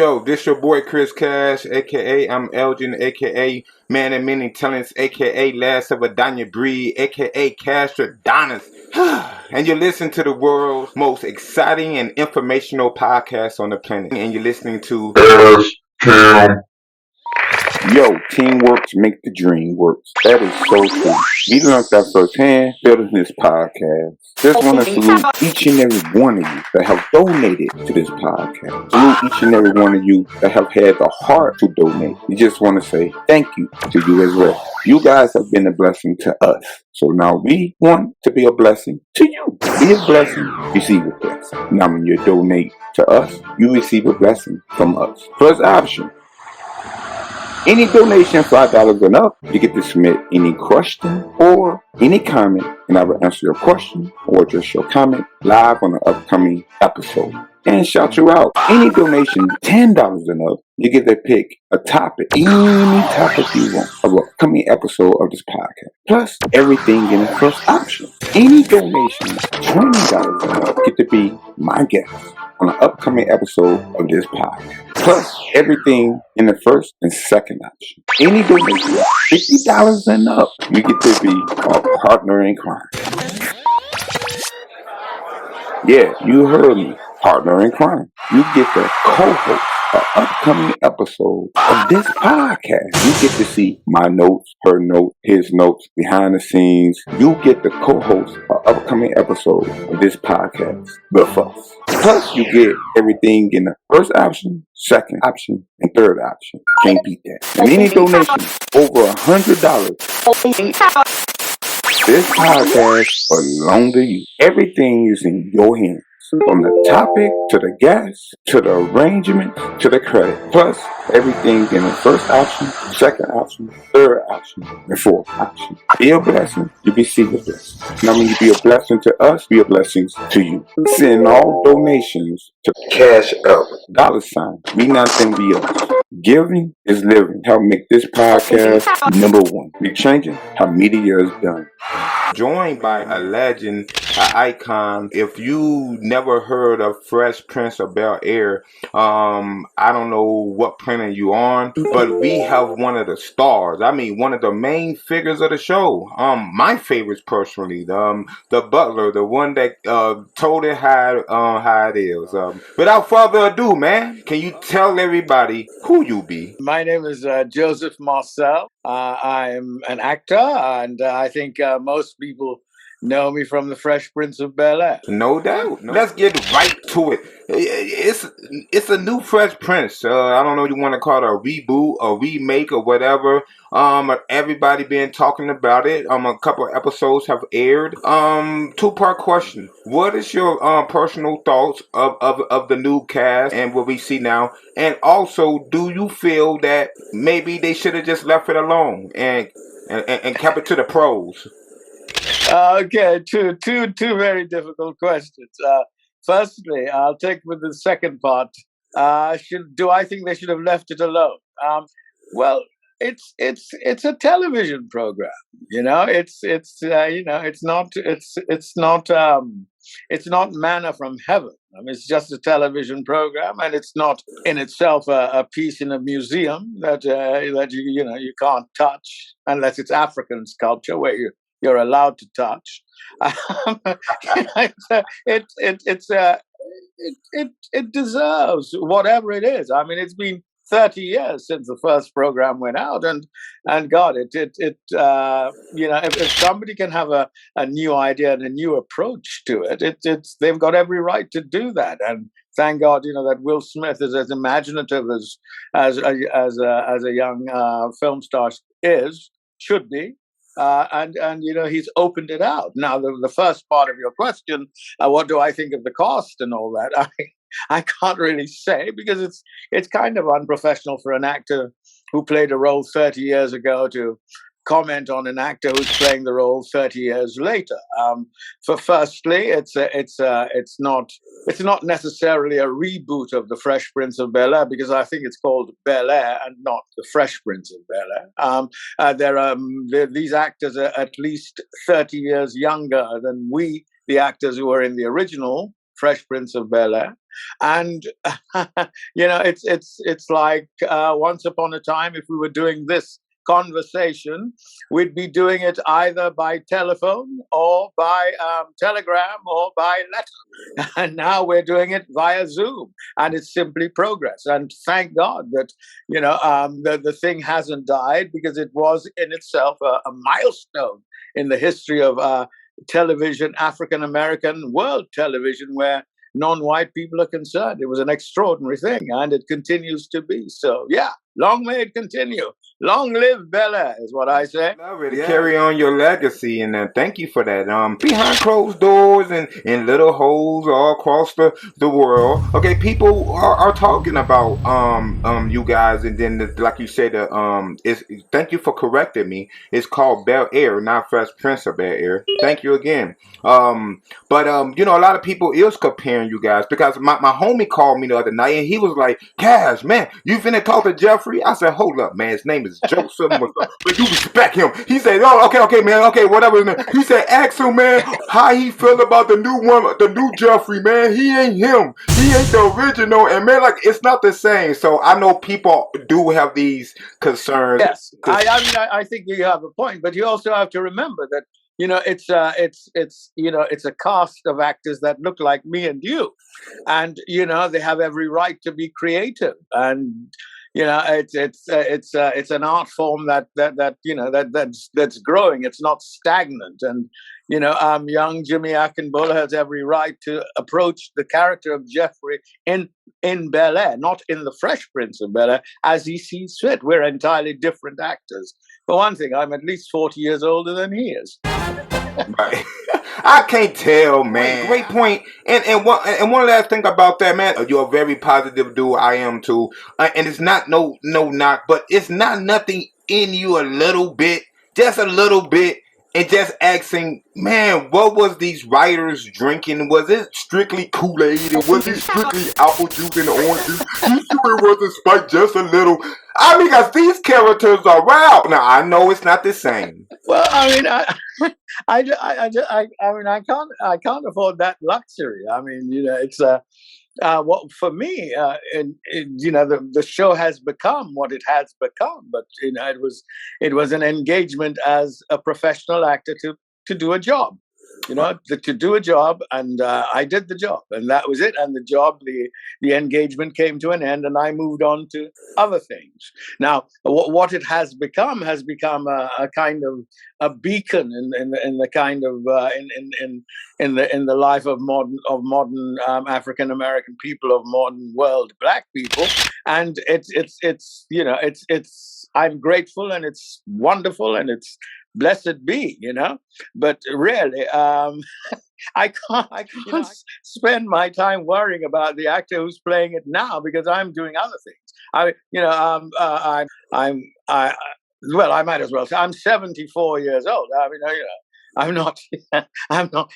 Yo, this your boy Kris Ka, aka I'm Elgin, aka Man of Many Talents, aka Last of a Danya Breed, aka Castradonis. And you're listening to the world's most exciting and informational podcast on the planet. And you're listening to Yo, teamwork make the dream works. That is so true. We learned that firsthand building this podcast. Just want to salute each and every one of you that have donated to this podcast. Salute each and every one of you that have had the heart to donate. We just want to say thank you to you as well. You guys have been a blessing to us. So now we want to be a blessing to you. Be a blessing, receive a blessing. Now when you donate to us, you receive a blessing from us. First option. Any donation $5 and up, you get to submit any question or any comment, and I will answer your question or just your comment live on an upcoming episode and shout you out. Any donation $10 and up, you get to pick a topic, any topic you want of an upcoming episode of this podcast. Plus everything in the first option. Any donation $20 and up, get to be my guest on an upcoming episode of this podcast. Plus everything in the first and second option. Any donation $50 and up, you get to be a partner in crime. Yeah, you heard me. Partner in crime. You get to co-host an upcoming episode of this podcast. You get to see my notes, her notes, his notes, behind the scenes. You get to co-host an upcoming episode of this podcast with us. Plus, you get everything in the first option, second option, and third option. Can't beat that. And any donation over $100, this podcast belongs to you. Everything is in your hands. From the topic, to the guest, to the arrangement, to the credit. Plus, everything in the first option, second option, third option, and fourth option. Be a blessing, you receive a blessing. Now when you be a blessing to us, be a blessing to you. Send all donations to Cash Up, $, we not think be us. Giving is living. Help make this podcast #1. We changing how media is done. Joined by a legend, an icon. If you never heard of Fresh Prince of Bel-Air, I don't know what planet you on, but we have one of the stars. I mean, one of the main figures of the show. My favorites personally, the butler, the one that told it how it is. Without further ado, man, can you tell everybody who you be? My name is Joseph Marcell. I'm an actor, and I think most people know me from the Fresh Prince of Bel-Air. No doubt. Let's get right to it. It's a new Fresh Prince. I don't know if you want to call it a reboot, a remake, or whatever. Everybody been talking about it. A couple of episodes have aired. Two-part question. What is your personal thoughts of the new cast and what we see now? And also, do you feel that maybe they should have just left it alone and kept it to the pros? Okay, two very difficult questions. Firstly, I'll take with the second part. Do I think they should have left it alone? Well, it's a television program. You know, it's not manna from heaven. I mean, it's just a television program, and it's not in itself a piece in a museum that you can't touch unless it's African sculpture where you're allowed to touch. It deserves whatever it is. I mean, it's been 30 years since the first program went out, and God, if somebody can have a new idea and a new approach to it, they've got every right to do that. And thank God, that Will Smith is as imaginative as a young film star should be. And he's opened it out. Now, the first part of your question, what do I think of the cast and all that? I can't really say, because it's kind of unprofessional for an actor who played a role 30 years ago to comment on an actor who's playing the role 30 years later. Firstly, it's not necessarily a reboot of the Fresh Prince of Bel-Air, because I think it's called Bel-Air and not the Fresh Prince of Bel-Air. These actors are at least 30 years younger than the actors who were in the original Fresh Prince of Bel-Air. And it's like once upon a time, if we were doing this conversation, we'd be doing it either by telephone or by telegram or by letter. And now we're doing it via Zoom, and it's simply progress. And thank God that the thing hasn't died, because it was in itself a milestone in the history of television, African American world television, where non-white people are concerned. It was an extraordinary thing, and it continues to be. So, yeah, long may it continue. Long live Bel-Air is what I say. Love it. Yeah. Carry on your legacy, and thank you for that. Behind closed doors and in little holes all across the world. Okay, people are talking about you guys, and then like you said, is thank you for correcting me. It's called Bel-Air, not Fresh Prince of Bel-Air. Thank you again. But a lot of people is comparing you guys, because my homie called me the other night and he was like, "Cash, man, you finna talk to Geoffrey?" I said, "Hold up, man. His name is Joseph, but you respect him." He said, "Oh, okay, man, okay, whatever." He said, "Ask him, man, how he feel about the new Geoffrey, man. He ain't him. He ain't the original." And man, like, it's not the same. So I know people do have these concerns. Yes, I think you have a point, but you also have to remember that it's a cast of actors that look like me and you, and they have every right to be creative, and it's an art form that's growing. It's not stagnant, and young Jimmy Akinbola has every right to approach the character of Geoffrey in Bel-Air, not in the Fresh Prince of Bel-Air, as he sees fit. We're entirely different actors. For one thing, I'm at least 40 years older than he is. Right. I can't tell, man. Great point. And one last thing about that, man. You're a very positive dude. I am too. And it's not no knock, but it's not nothing in you a little bit, just a little bit. And just asking, man, what was these writers drinking? Was it strictly Kool-Aid? And was it strictly apple juice and orange juice? You sure it wasn't spiked just a little? I mean, because these characters are wow. Now, I know it's not the same. Well, I mean, I can't afford that luxury. I mean, it's for me, the show has become what it has become, but it was an engagement as a professional actor to do a job, to do a job, and I did the job, and that was it. And the engagement came to an end, and I moved on to other things. Now, what it has become a kind of a beacon in the kind of in the life of modern African American people, of modern world Black people, and it's I'm grateful, and it's wonderful, and it's blessed be, but really, I can't spend my time worrying about the actor who's playing it now, because I'm doing other things. I might as well say I'm 74 years old. I mean, I'm not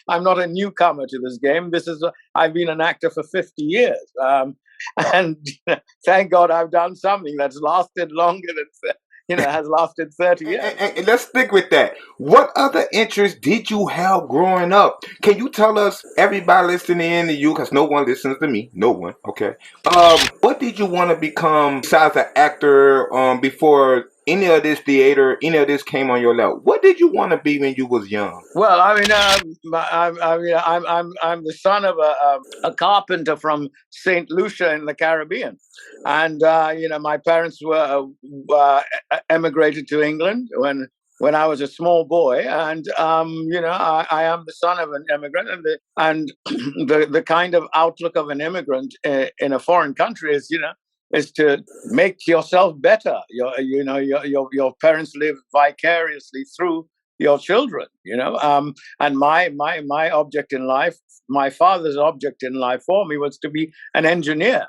I'm not a newcomer to this game. I've been an actor for 50 years, and thank God I've done something that's lasted longer than has lasted 30 years. And let's stick with that. What other interests did you have growing up? Can you tell us, everybody listening to you, because no one listens to me, no one, okay? What did you want to become besides an actor before any of this theater, any of this came on your lap? What did you want to be when you was young? Well, I mean, I'm the son of a carpenter from Saint Lucia in the Caribbean, and my parents were emigrated to England when I was a small boy, and I am the son of an immigrant, and the kind of outlook of an immigrant in a foreign country is to make yourself better. Your parents live vicariously through your children, and my object in life, my father's object in life for me, was to be an engineer.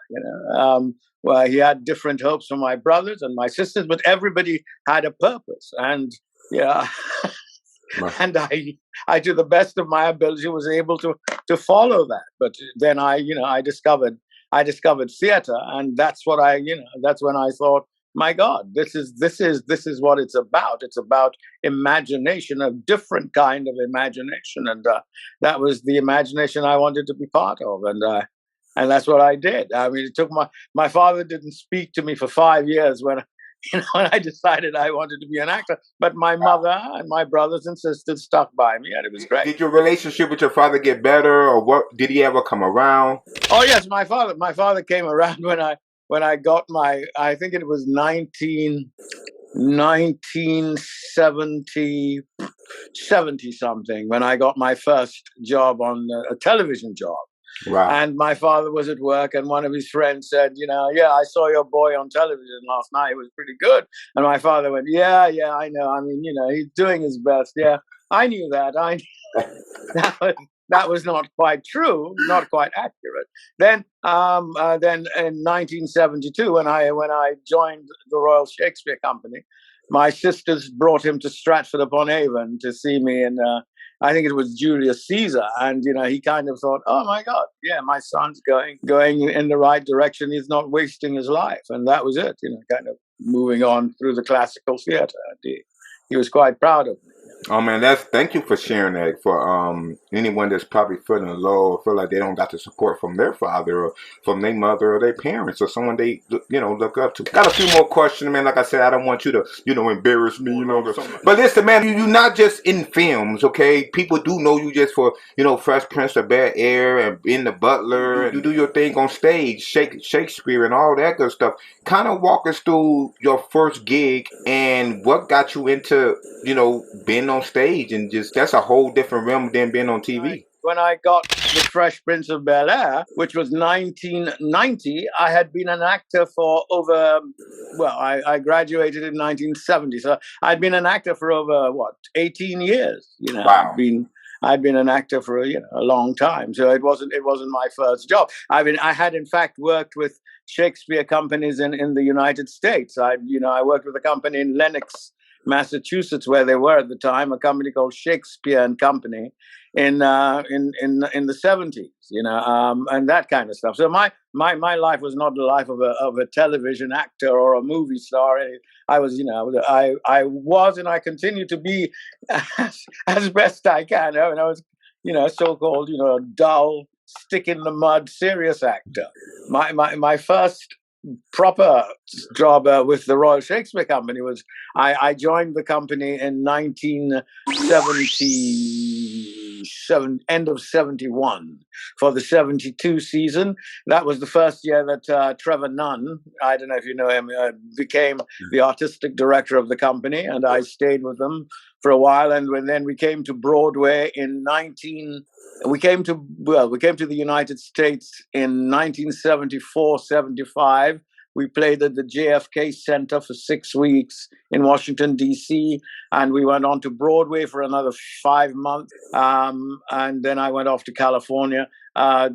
Well, he had different hopes for my brothers and my sisters, but everybody had a purpose, and and I, to the best of my ability, was able to follow that. But then I discovered theater, and that's what that's when I thought, my God, this is what it's about. It's about imagination, a different kind of imagination, and that was the imagination I wanted to be part of. And and that's what I did. I mean, it took my father didn't speak to me for 5 years when when I decided I wanted to be an actor. But my mother and my brothers and sisters stuck by me, and it was great. Did your relationship with your father get better, or what? Did he ever come around? Oh yes, my father came around when I got my, I think it was 1970 something, when I got my first job on a television job. Wow. And my father was at work, and one of his friends said, yeah, I saw your boy on television last night. It was pretty good. And my father went, yeah, I know. I mean, he's doing his best. Yeah, I knew that. That was not quite true, not quite accurate. Then in 1972, when I joined the Royal Shakespeare Company, my sisters brought him to Stratford-upon-Avon to see me in, I think it was Julius Caesar, and he kind of thought, "Oh my God, yeah, my son's going in the right direction. He's not wasting his life," and that was it. Kind of moving on through the classical theater. He was quite proud of me. Oh man, thank you for sharing that. For anyone that's probably feeling low or feel like they don't got the support from their father or from their mother or their parents or someone they look up to. Got a few more questions, man. Like I said, I don't want you to embarrass me, But listen, man, you're not just in films, okay? People do know you just for Fresh Prince of Bel-Air and being the butler. And you do your thing on stage, Shakespeare and all that good stuff. Kind of walk us through your first gig and what got you into being on stage, and just that's a whole different realm than being on TV. When I got the Fresh Prince of Bel-Air, which was 1990, I had been an actor for over, I graduated in 1970, so I'd been an actor for over 18 years. Wow. I'd been an actor for a long time, so it wasn't my first job. I had in fact worked with Shakespeare companies in the United States. I worked with a company in Lenox, Massachusetts, where they were at the time, a company called Shakespeare and Company in the 70s, and that kind of stuff. So my life was not the life of a television actor or a movie star. I was, I was, and I continue to be as best I can. I was, so-called, dull, stick in the mud, serious actor. My first proper job with the Royal Shakespeare Company was I joined the company in 1977, end of 71, for the 72 season. That was the first year that Trevor Nunn, I don't know if you know him, became the artistic director of the company, and I stayed with them for a while. And then we came to Broadway we came to the United States in 1974-75. We played at the JFK Center for 6 weeks in Washington, D.C., and we went on to Broadway for another 5 months. And then I went off to California,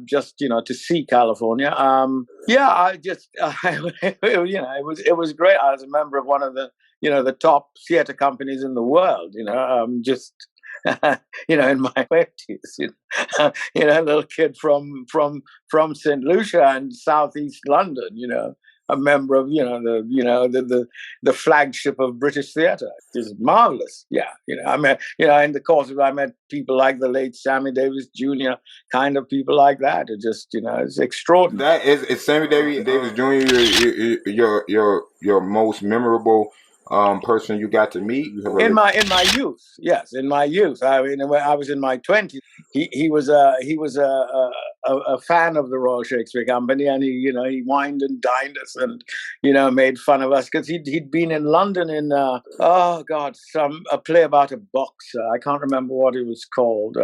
just to see California. It was great. I was a member of one of the the top theater companies in the world. In my 20s, a little kid from St. Lucia and Southeast London, a member of the flagship of British theatre. It's marvelous. Yeah, I met in the course of it, I met people like the late Sammy Davis Jr., kind of people like that. It just it's extraordinary. That is Sammy Davis Jr. Your most memorable person you got to meet? In my youth, yes, in my youth. I mean, when I was in my 20s, he was a fan of the Royal Shakespeare Company, and he wined and dined us, and made fun of us because he'd been in London in a play about a boxer. I can't remember what it was called.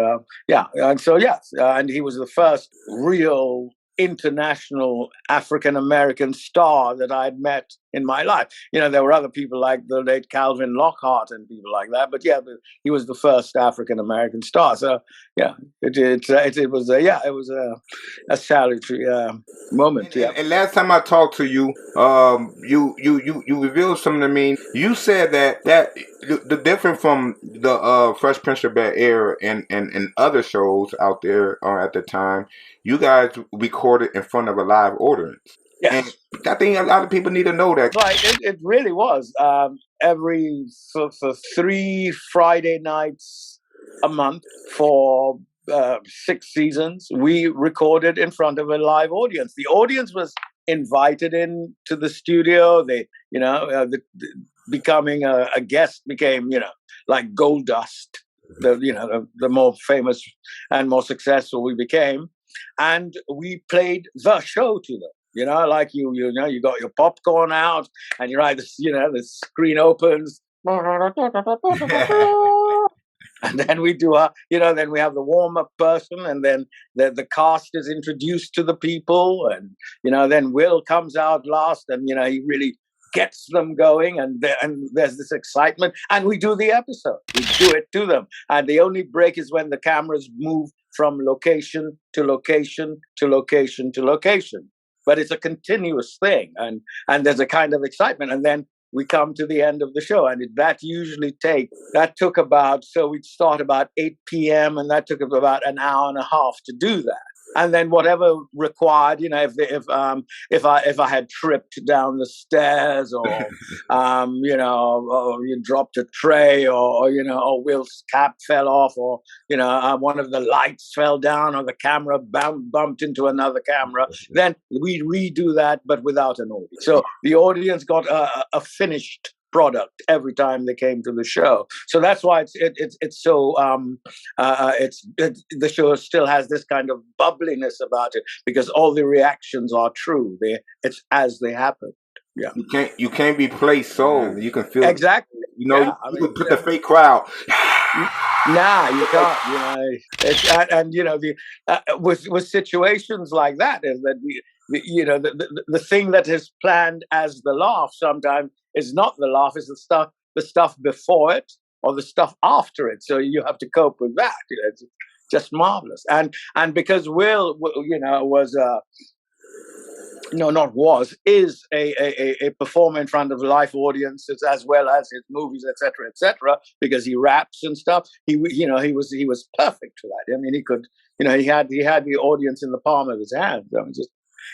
And so yes, and he was the first real international African-American star that I'd met in my life. There were other people like the late Calvin Lockhart and people like that, but he was the first African-American star. So it was a salutary moment. And last time I talked to you, you revealed something to me. You said that the difference from the Fresh Prince of Bel-Air and other shows out there at the time, you guys recorded in front of a live audience. Yes. And I think a lot of people need to know that. Right, it really was. For 3 Friday nights a month for 6 seasons, we recorded in front of a live audience. The audience was invited in to the studio. They, becoming a guest became, like gold dust. The more famous and more successful we became, and we played the show to them. Like you got your popcorn out, and you're right. The screen opens, and then we do then we have the warm up person, and then the cast is introduced to the people, and then Will comes out last, and he really gets them going, and there's this excitement, and we do the episode. We do it to them, and the only break is when the cameras move from location to location to location to location. But it's a continuous thing, and there's a kind of excitement, and then we come to the end of the show, and that took about, so we'd start about 8 p.m. and that took about an hour and a half to do that. And then whatever required, if I had tripped down the stairs, or or you dropped a tray, or Will's cap fell off, or one of the lights fell down, or the camera bumped into another camera, then we redo that, but without an audience. So the audience got a finished product every time they came to the show. So that's why it's so the show still has this kind of bubbliness about it, because all the reactions are true. It's as they happen. Yeah, you can't be played so you can feel exactly. You can put the fake crowd. Nah, you can't. With situations like that, is that the thing that is planned as the laugh sometimes is not the laugh, is the stuff before it or the stuff after it. So you have to cope with that. It's just marvelous. And because Will, is a performer in front of live audiences, as well as his movies, etc., because he raps and stuff. He was perfect for that. I mean, he could, he had the audience in the palm of his hand. I mean,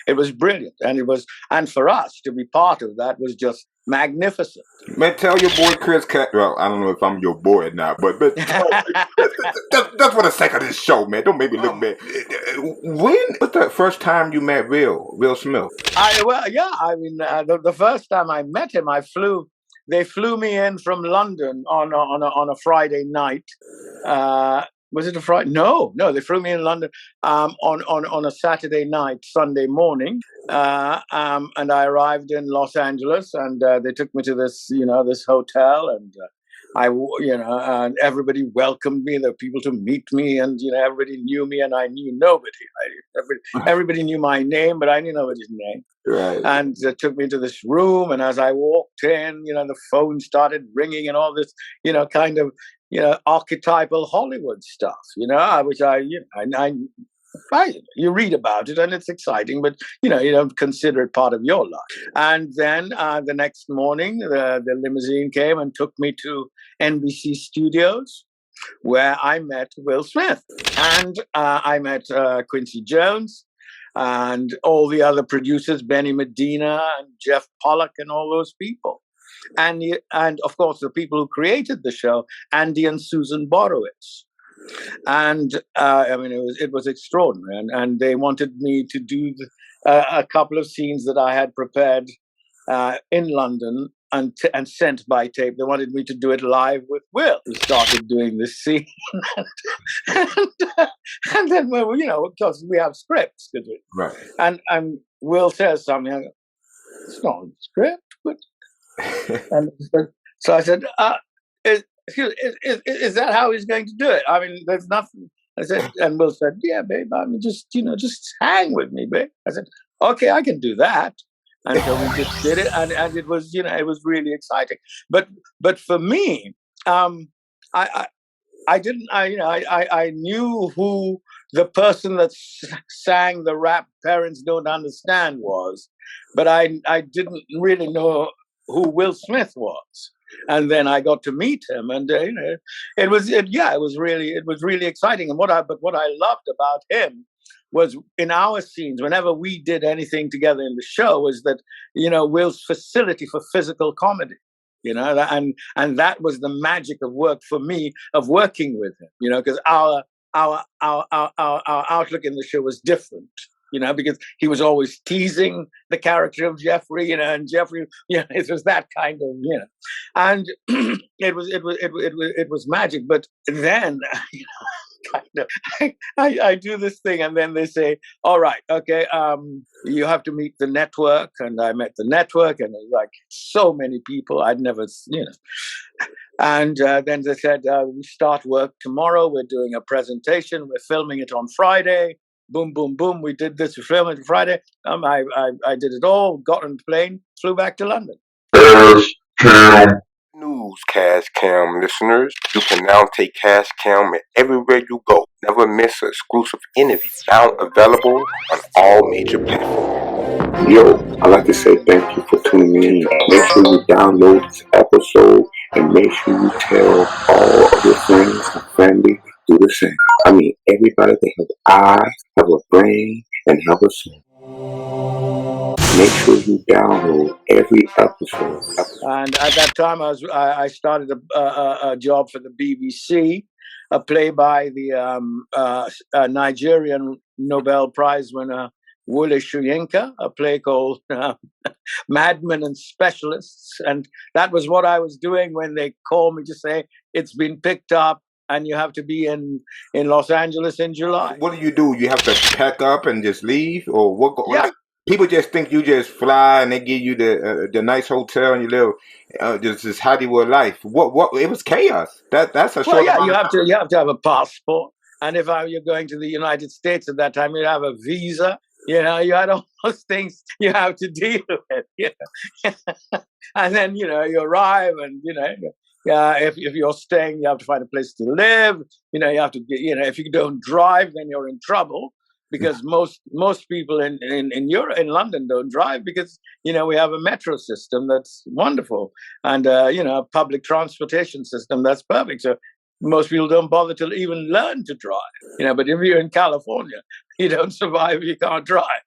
it was brilliant, and for us to be part of that was just magnificent. Man, tell your boy Kris Ka. Well, I don't know if I'm your boy or not, but that's for the sake of this show, man. Don't make me look bad. When was the first time you met Will Smith? The first time I met him, they flew me in from London on a Friday night. Was it a Friday? No, they flew me in London on a Saturday night, Sunday morning, and I arrived in Los Angeles, and they took me to this hotel, and and everybody welcomed me. There were people to meet me, and everybody knew me, and I knew nobody. Everybody knew my name, but I knew nobody's name. Right. And they took me to this room, and as I walked in, the phone started ringing, and all this, kind of, archetypal Hollywood stuff, which you read about it and it's exciting, but you don't consider it part of your life. And then the next morning, the limousine came and took me to NBC Studios, where I met Will Smith, and I met Quincy Jones and all the other producers, Benny Medina and Jeff Pollock and all those people. And of course, the people who created the show, Andy and Susan Borowitz. And it was extraordinary. And they wanted me to do a couple of scenes that I had prepared in London and sent by tape. They wanted me to do it live with Will. We started doing this scene. and then, because we have scripts. Right. And Will says something. It's not a script, but... And so I said, is that how he's going to do it? I mean, there's nothing. I said, and Will said, yeah, babe, I mean, just hang with me, babe. I said, okay, I can do that. And so we just did it, and it was, it was really exciting. But for me, I knew who the person that sang the rap "Parents Don't Understand" was, but I didn't really know who Will Smith was. And then I got to meet him, and it was really exciting. And what I loved about him was, in our scenes, whenever we did anything together in the show, was that Will's facility for physical comedy, and that was the magic of work for me, of working with him, because our outlook in the show was different. Because he was always teasing the character of Geoffrey, and Geoffrey, it was that kind of, and it was magic. But then, kind of, I do this thing, and then they say, "All right, okay, you have to meet the network," and I met the network, and it was like so many people I'd never, and then they said, "We start work tomorrow. We're doing a presentation. We're filming it on Friday." Boom, boom, boom. We did this. We filmed it Friday. I did it all. Got on the plane, flew back to London. Cash Cam. News, Cash Cam listeners. You can now take Cash Cam everywhere you go. Never miss an exclusive interview. Now available on all major platforms. Yo, I'd like to say thank you for tuning in. Make sure you download this episode and make sure you tell all of your friends and family do the same. I mean, everybody that have eyes, have a brain, and have a soul. Make sure you download every episode. And at that time, I started a job for the BBC, a play by the Nigerian Nobel Prize winner Wole Soyinka, a play called Madmen and Specialists. And that was what I was doing when they called me to say, it's been picked up and you have to be in Los Angeles in July. What do? You have to pack up and just leave? Or what? Yeah. People just think you just fly and they give you the nice hotel and you live this Hollywood life. What? It was chaos. That's a short. Well, yeah, you have to have a passport, and if you're going to the United States at that time, you have a visa. You had all those things you have to deal with. And then you arrive, and if you're staying, you have to find a place to live. You have to get. If you don't drive, then you're in trouble. Because most people in Europe, in London, don't drive because we have a metro system that's wonderful and a public transportation system that's perfect. So most people don't bother to even learn to drive. But if you're in California, you don't survive if you can't drive.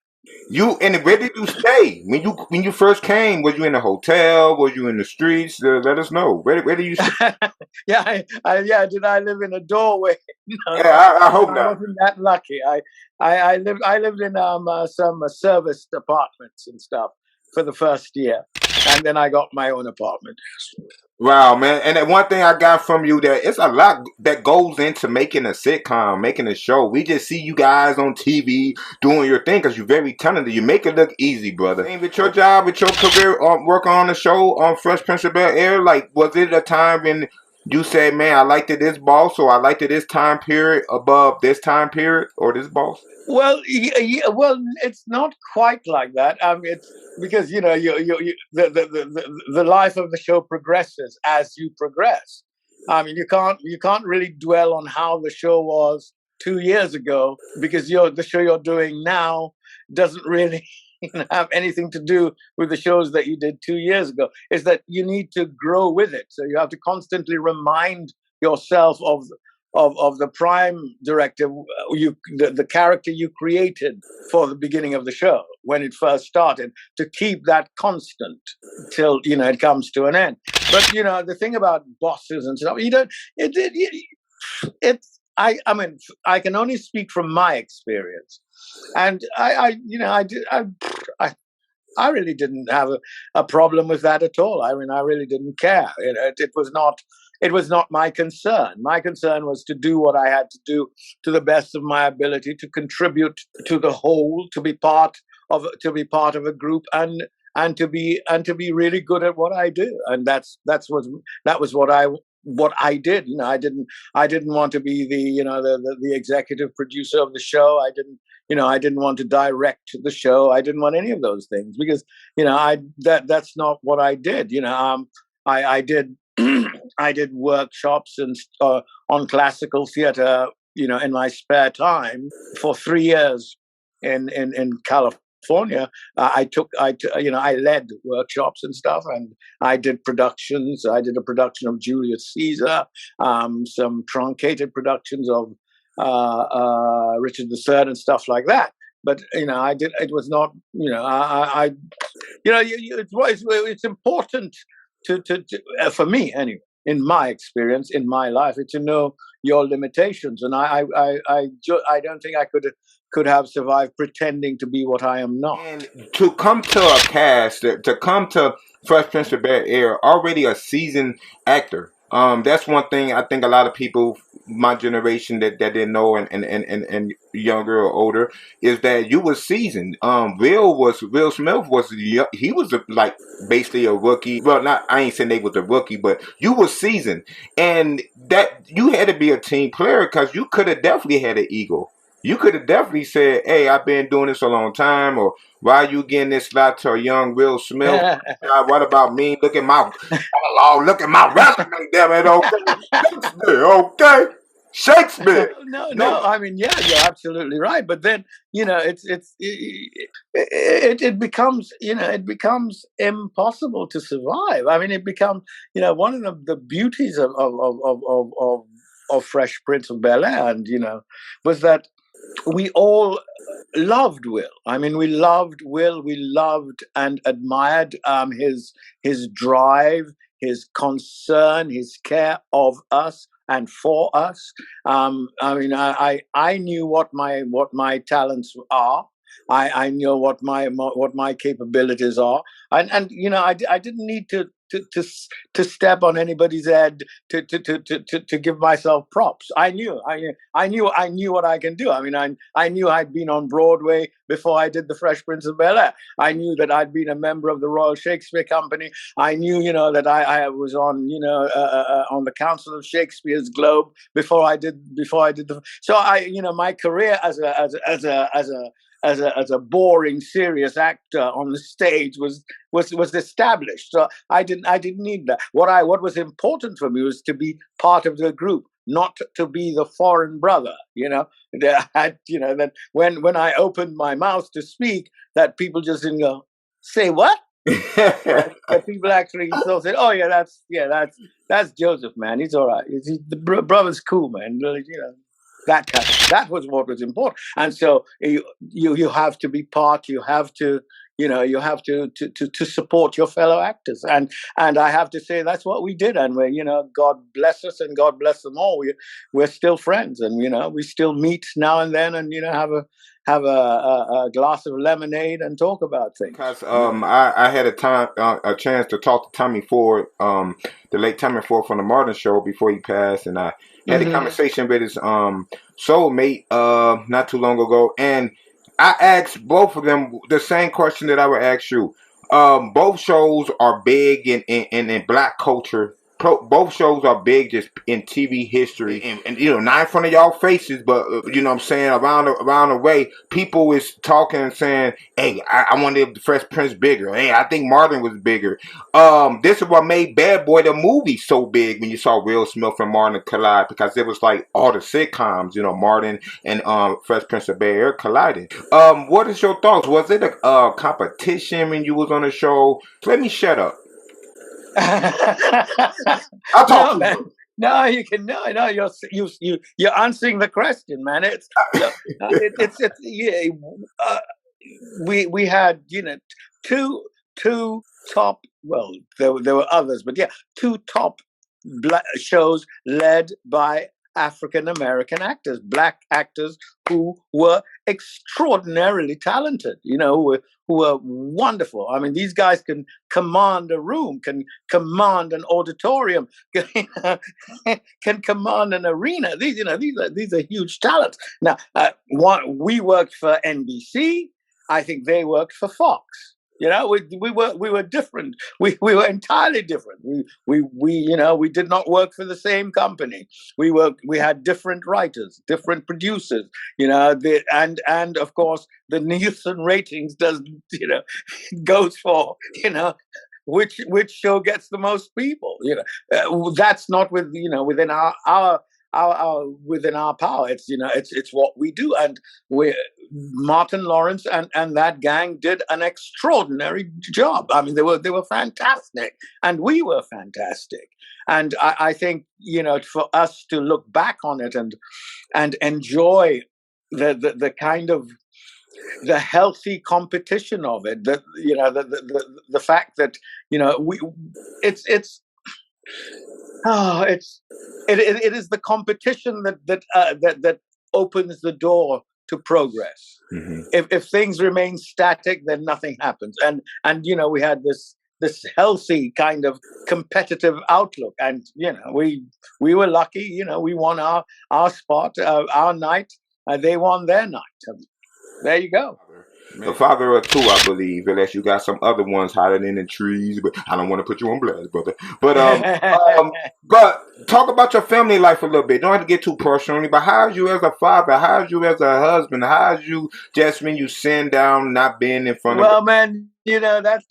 And where did you stay when you first came? Was you in a hotel? Was you in the streets? Let us know. Where did you stay? Yeah, did I live in a doorway? No, yeah, I hope not. I wasn't that lucky. I lived in some serviced apartments and stuff for the first year, and then I got my own apartment. Wow, man. And then one thing I got from you, that it's a lot that goes into making a sitcom, making a show. We just see you guys on TV doing your thing because you're very talented. You make it look easy, brother. And with your job, with your career, working on the show on Fresh Prince of Bel-Air, like, was it a time when you said, man, I liked it this boss, or I liked it this time period above this time period, or this boss? Well, well, it's not quite like that. It's because the life of the show progresses as you progress. You can't really dwell on how the show was 2 years ago because the show you're doing now doesn't really have anything to do with the shows that you did 2 years ago. Is that you need to grow with it, so you have to constantly remind yourself of the prime directive, the character you created for the beginning of the show when it first started, to keep that constant till it comes to an end. But the thing about bosses and stuff, I can only speak from my experience, and I really didn't have a problem with that at all. I really didn't care. It was not my concern. My concern was to do what I had to do to the best of my ability, to contribute to the whole, to be part of a group, and to be really good at what I do. And that was what I did. I didn't want to be the executive producer of the show. I didn't want to direct the show. I didn't want any of those things because that's not what I did. I did I did workshops and on classical theater, in my spare time for 3 years in California. I led workshops and stuff, and I did productions. I did a production of Julius Caesar, some truncated productions of Richard III and stuff like that. But I did. It was not. It's important to for me anyway. in my experience, in my life, is to know your limitations. And I don't think I could have survived pretending to be what I am not. And to come to a cast, to come to Fresh Prince of Bel-Air, already a seasoned actor. That's one thing I think a lot of people, my generation that didn't know, and younger or older, is that you was seasoned. Will Smith was he was like basically a rookie. Well, not I ain't saying they was a rookie, but you was seasoned, and that you had to be a team player because you could have definitely had an ego. You could have definitely said, "Hey, I've been doing this a long time," or "Why are you getting this slot to a young Will Smith? What about me? Look at my look at my resume, damn it, okay, Shakespeare, okay, Shakespeare." No. No, I mean, yeah, you're absolutely right. But then, it becomes, it becomes impossible to survive. I mean, it becomes, one of the beauties of Fresh Prince of Bel-Air, and was that we all loved Will. I mean, we loved Will. We loved and admired his drive, his concern, his care of us and for us. I mean, I knew what my talents are. I know what my capabilities are, and I didn't need to step on anybody's head to give myself props. I knew what I can do. I mean, I knew I'd been on Broadway before I did The Fresh Prince of Bel-Air. I knew that I'd been a member of the Royal Shakespeare Company. I knew, that I was on the Council of Shakespeare's Globe before I did the. So my career as a boring, serious actor on the stage was established. So I didn't need that. What was important for me was to be part of the group, not to be the foreign brother. That when I opened my mouth to speak, that people just didn't go, "Say what?" That people actually still said, "Oh yeah, that's Joseph, man. He's all right. The brother's cool, man." That was what was important. And so you have to be part. You have to to support your fellow actors. And I have to say that's what we did. And God bless us and God bless them all. We're still friends, and we still meet now and then, and have a glass of lemonade and talk about things. Because I had a chance to talk to Tommy Ford, the late Tommy Ford from the Martin Show before he passed, and I had a conversation with his soulmate not too long ago, and I asked both of them the same question that I would ask you. Both shows are big in black culture. Both shows are big just in TV history, and not in front of y'all faces, but you know what I'm saying, around the way, people is talking and saying, "Hey, I wanted the Fresh Prince bigger. Hey, I think Martin was bigger." This is what made Bad Boy the movie so big when you saw Will Smith and Martin collide, because it was like all the sitcoms, Martin and Fresh Prince of Bel-Air collided. What is your thoughts? Was it a competition when you was on the show? Let me shut up. I'll talk to you. No, you can no. You're answering the question, man. We had two top. Well, there were others, but yeah, two top shows led by African American actors, black actors who were extraordinarily talented, who were wonderful. I mean, these guys can command a room, can command an auditorium, can command an arena. These are huge talents. Now, we worked for NBC. I think they worked for Fox. We were different. We were entirely different. We did not work for the same company. We had different writers, different producers. And of course the Nielsen ratings goes for which show gets the most people. That's not within our within our power. It's what we do, and Martin Lawrence and that gang did an extraordinary job. I mean, they were fantastic, and we were fantastic. And I think for us to look back on it and enjoy the kind of the healthy competition of it, the fact that it's It is the competition that opens the door to progress. Mm-hmm. If things remain static, then nothing happens. And we had this healthy kind of competitive outlook, and we were lucky. We won our spot, our night. They won their night. There you go. The father of two, I believe, unless you got some other ones hiding in the trees. But I don't want to put you on blast, brother. But talk about your family life a little bit. Don't have to get too personal. But how's you as a father? How's you as a husband? How's you just when you sitting down, not being in front of? Well, man, that's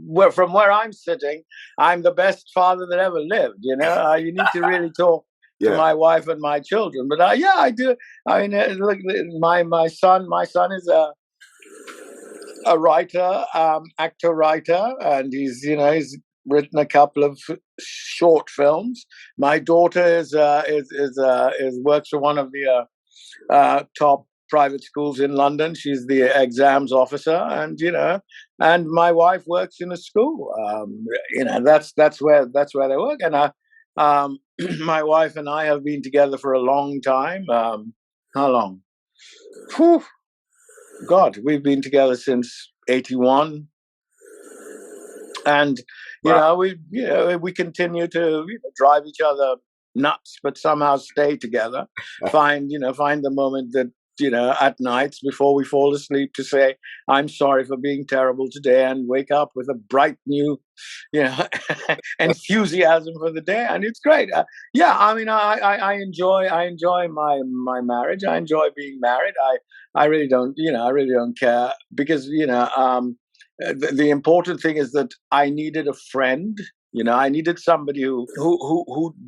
well, from where I'm sitting, I'm the best father that ever lived. You need to really talk to my wife and my children. But I do. I mean, look, my son is a writer, actor writer, and he's written a couple of short films. My daughter is works for one of the top private schools in London. She's the exams officer, and my wife works in a school. That's where they work, and my wife and I have been together for a long time. How long? Whew. God, we've been together since '81, and we continue to drive each other nuts, but somehow stay together. Find the moment that at nights before we fall asleep to say, I'm sorry for being terrible today, and wake up with a bright new, enthusiasm for the day. And it's great. I mean, I enjoy my marriage. I enjoy being married. I really don't care, because, the important thing is that I needed a friend. I needed somebody who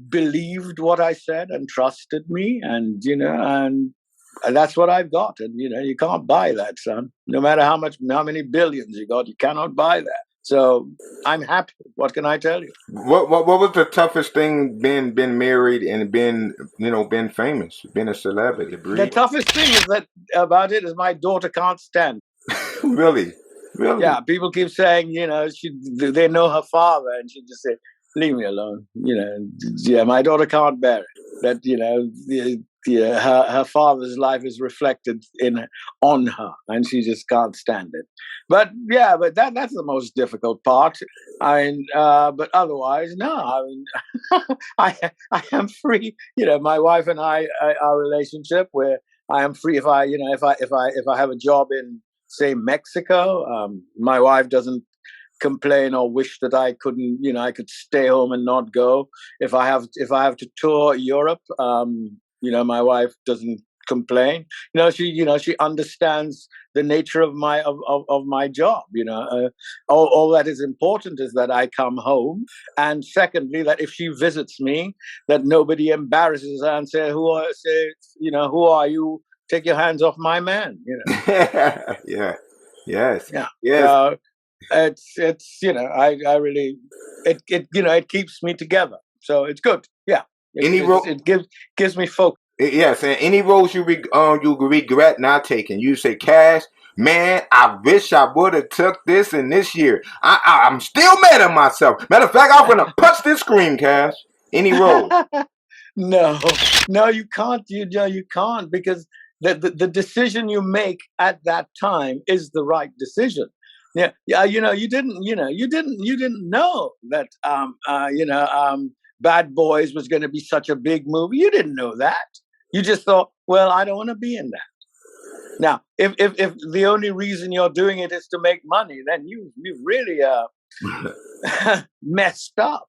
believed what I said and trusted me, and that's what I've got. And you can't buy that, son. No matter how many billions you got, you cannot buy that. So I'm happy. What can I tell you? What was the toughest thing being married and being famous, being a celebrity? The toughest thing about it is my daughter can't stand. Really? Yeah, people keep saying, they know her father, and she just say, leave me alone. My daughter can't bear it. That her father's life is reflected on her, and she just can't stand it. But that's the most difficult part. I mean, but otherwise, no. I mean, I am free. My wife and I, our relationship, where I am free. If I have a job in, say, Mexico, my wife doesn't complain or wish that I couldn't, I could stay home and not go. If I have to tour Europe, my wife doesn't complain. She understands the nature of my job. All that is important is that I come home, and secondly, that if she visits me, that nobody embarrasses her and who are you? Take your hands off my man. Yeah. Yes. Yeah. Yes. It's I really it keeps me together, so it's good. Yeah. It gives me focus. Yes, and any roles you regret not taking, you say, Cash, man, I wish I would have took this in this year. I'm still mad at myself. Matter of fact, I'm gonna punch this screen, Cash. Any role? No, you can't. You can't, because the decision you make at that time is the right decision. Yeah. You didn't know that Bad Boys was going to be such a big movie. You didn't know that. You just thought, well, I don't want to be in that. Now, if the only reason you're doing it is to make money, then you really messed up.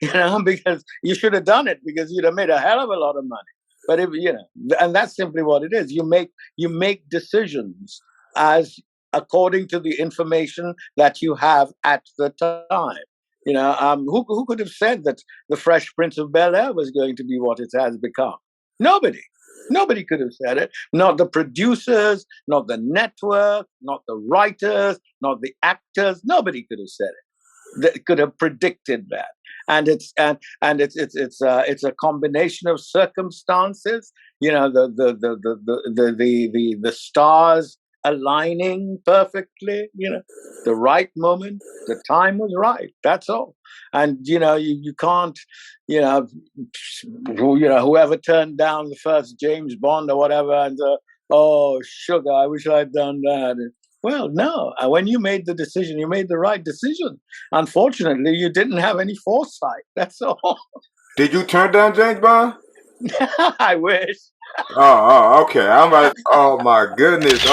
Because you should have done it, because you'd have made a hell of a lot of money. But and that's simply what it is. You make decisions as according to the information that you have at the time. Who could have said that the Fresh Prince of Bel-Air was going to be what it has become? Nobody could have said it. Not the producers, not the network, not the writers, not the actors. Nobody could have said it. That could have predicted that. And it's a combination of circumstances. The stars aligning perfectly, the right moment, the time was right. That's all. And, you can't, you know, whoever turned down the first James Bond or whatever and, oh, sugar, I wish I'd done that. Well, no, when you made the decision, you made the right decision. Unfortunately, you didn't have any foresight. That's all. Did you turn down James Bond? I wish. Okay. Oh my goodness.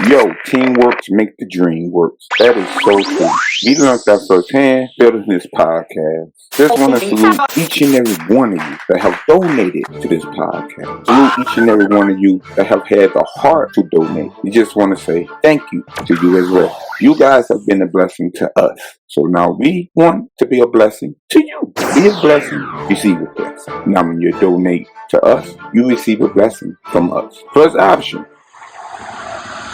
Yo, teamwork make the dream work. That is so true. We learned that firsthand building this podcast. Just want to salute each and every one of you that have donated to this podcast. Salute each and every one of you that have had the heart to donate. We just want to say thank you to you as well. You guys have been a blessing to us. So now we want to be a blessing to you. Be a blessing, receive a blessing. Now when you donate to us, you receive a blessing from us. First option.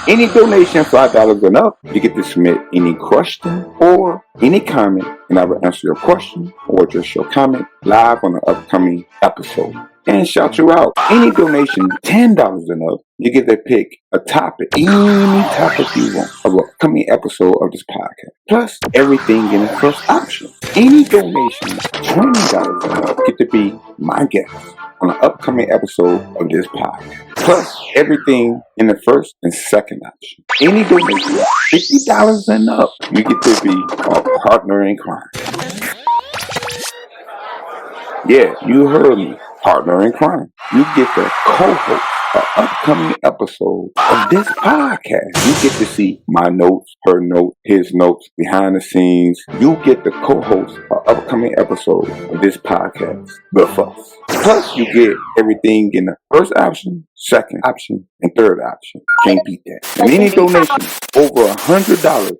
Any donation $5 and up, you get to submit any question or any comment, and I will answer your question or just your comment live on an upcoming episode and shout you out. Any donation $10 and up, you get to pick a topic, any topic you want, of an upcoming episode of this podcast. Plus everything in the first option. Any donation $20 and up, get to be my guest on an upcoming episode of this podcast. Plus everything in the first and second option. Any donation $50 and up, you get to be a partner in crime. Yeah, you heard me. Partner in crime. You get the co-host an upcoming episode of this podcast. You get to see my notes, her notes, his notes, behind the scenes. You get the co-host an upcoming episode of this podcast with us. Plus, you get everything in the first option, second option, and third option. Can't beat that. And any donation over $100,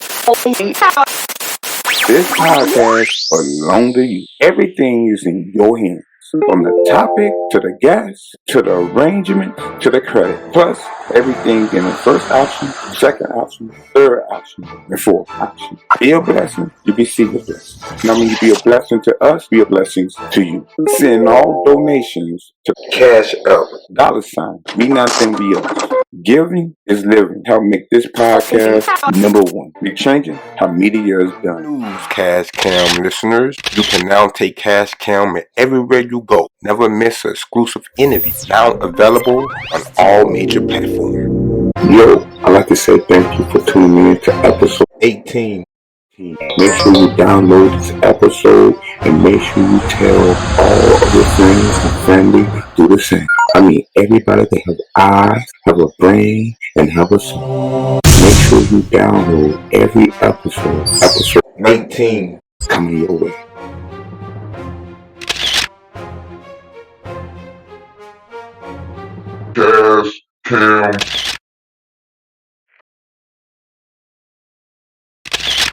this podcast belongs to you. Everything is in your hands. From the topic, to the guest, to the arrangement, to the credit. Plus, everything in the first option, second option, third option, and fourth option. Be a blessing, you receive a blessing. Now when you be a blessing to us, be a blessing to you. Send all donations to Cash Up, $, me nothing be us. Giving is living. Help make this podcast #1. We're changing how media is done. News, Cash Cam listeners. You can now take Cash Cam everywhere you go. Never miss an exclusive interview. Now available on all major platforms. Yo, I'd like to say thank you for tuning in to episode 18. Make sure you download this episode and make sure you tell all of your friends and family do the same. I mean, everybody that have eyes, have a brain, and have a soul. Make sure you download every episode. Episode 19 coming your way. Cash Cam